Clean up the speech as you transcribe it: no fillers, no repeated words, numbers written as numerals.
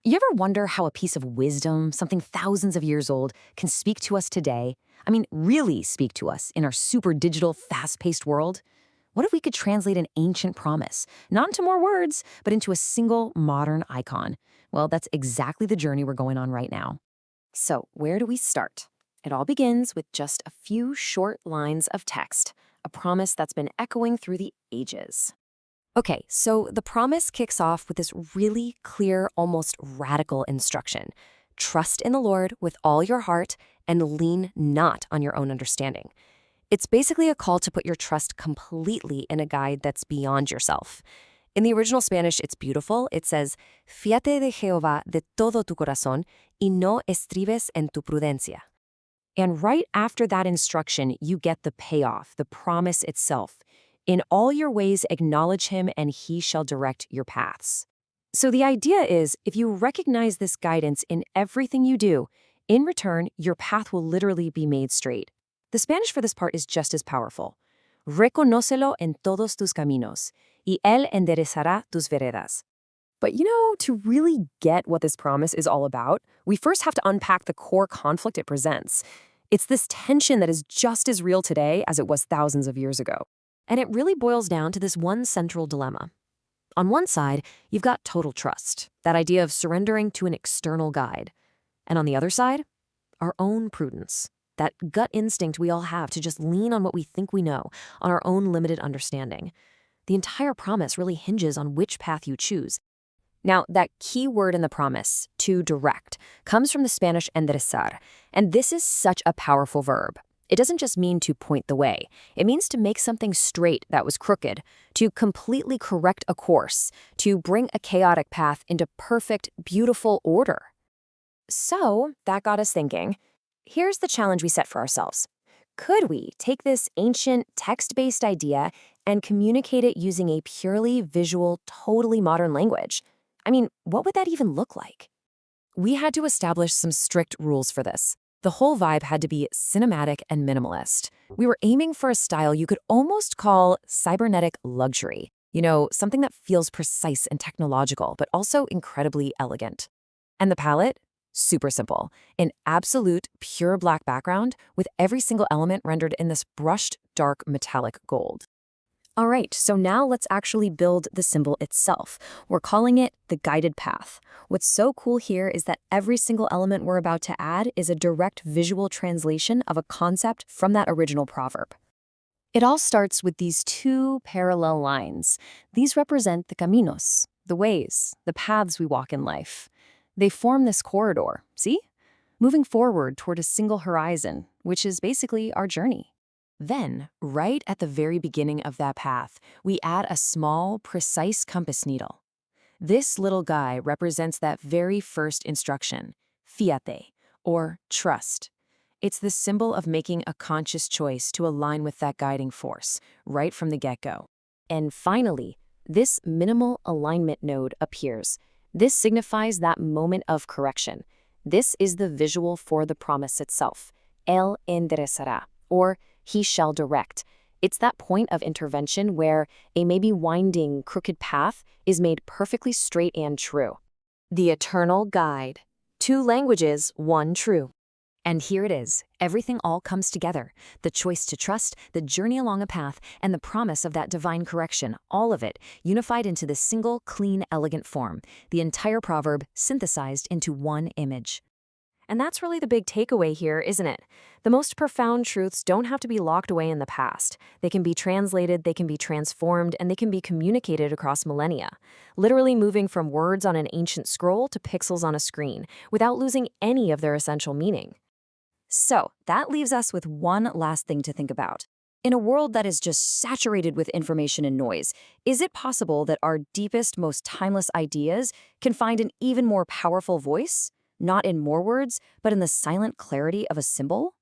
You ever wonder how a piece of wisdom, something thousands of years old, can speak to us today? I mean, really speak to us in our super digital, fast-paced world? What if we could translate an ancient promise, not into more words, but into a single modern icon? Well, that's exactly the journey we're going on right now. So, where do we start? It all begins with just a few short lines of text, a promise that's been echoing through the ages. Okay, so the promise kicks off with this really clear, almost radical instruction. Trust in the Lord with all your heart and lean not on your own understanding. It's basically a call to put your trust completely in a guide that's beyond yourself. In the original Spanish, it's beautiful. It says, Fíate de Jehová de todo tu corazón y no estribes en tu prudencia. And right after that instruction, you get the payoff, the promise itself. In all your ways, acknowledge him, and he shall direct your paths. So the idea is, if you recognize this guidance in everything you do, in return, your path will literally be made straight. The Spanish for this part is just as powerful. Reconócelo en todos tus caminos, y él enderezará tus veredas. But to really get what this promise is all about, we first have to unpack the core conflict it presents. It's this tension that is just as real today as it was thousands of years ago. And it really boils down to this one central dilemma. On one side, you've got total trust, that idea of surrendering to an external guide. And on the other side, our own prudence, that gut instinct we all have to just lean on what we think we know, on our own limited understanding. The entire promise really hinges on which path you choose. Now, that key word in the promise, to direct, comes from the Spanish enderezar, and this is such a powerful verb. It doesn't just mean to point the way. It means to make something straight that was crooked, to completely correct a course, to bring a chaotic path into perfect, beautiful order. So that got us thinking. Here's the challenge we set for ourselves. Could we take this ancient text-based idea and communicate it using a purely visual, totally modern language? I mean, what would that even look like? We had to establish some strict rules for this. The whole vibe had to be cinematic and minimalist. We were aiming for a style you could almost call cybernetic luxury. Something that feels precise and technological, but also incredibly elegant. And the palette? Super simple. An absolute pure black background with every single element rendered in this brushed, dark metallic gold. All right, so now let's actually build the symbol itself. We're calling it the guided path. What's so cool here is that every single element we're about to add is a direct visual translation of a concept from that original proverb. It all starts with these two parallel lines. These represent the caminos, the ways, the paths we walk in life. They form this corridor, see? Moving forward toward a single horizon, which is basically our journey. Then, right at the very beginning of that path, we add a small, precise compass needle. This little guy represents that very first instruction, fíate, or trust. It's the symbol of making a conscious choice to align with that guiding force, right from the get-go. And finally, this minimal alignment node appears. This signifies that moment of correction. This is the visual for the promise itself, él enderezará, or he shall direct. It's that point of intervention where a maybe winding, crooked path is made perfectly straight and true. The eternal guide. 2 languages, 1 true. And here it is. Everything all comes together. The choice to trust, the journey along a path, and the promise of that divine correction, all of it unified into this single, clean, elegant form. The entire proverb synthesized into one image. And that's really the big takeaway here, isn't it? The most profound truths don't have to be locked away in the past. They can be translated, they can be transformed, and they can be communicated across millennia, literally moving from words on an ancient scroll to pixels on a screen, without losing any of their essential meaning. So, that leaves us with one last thing to think about. In a world that is just saturated with information and noise, is it possible that our deepest, most timeless ideas can find an even more powerful voice? Not in more words, but in the silent clarity of a symbol?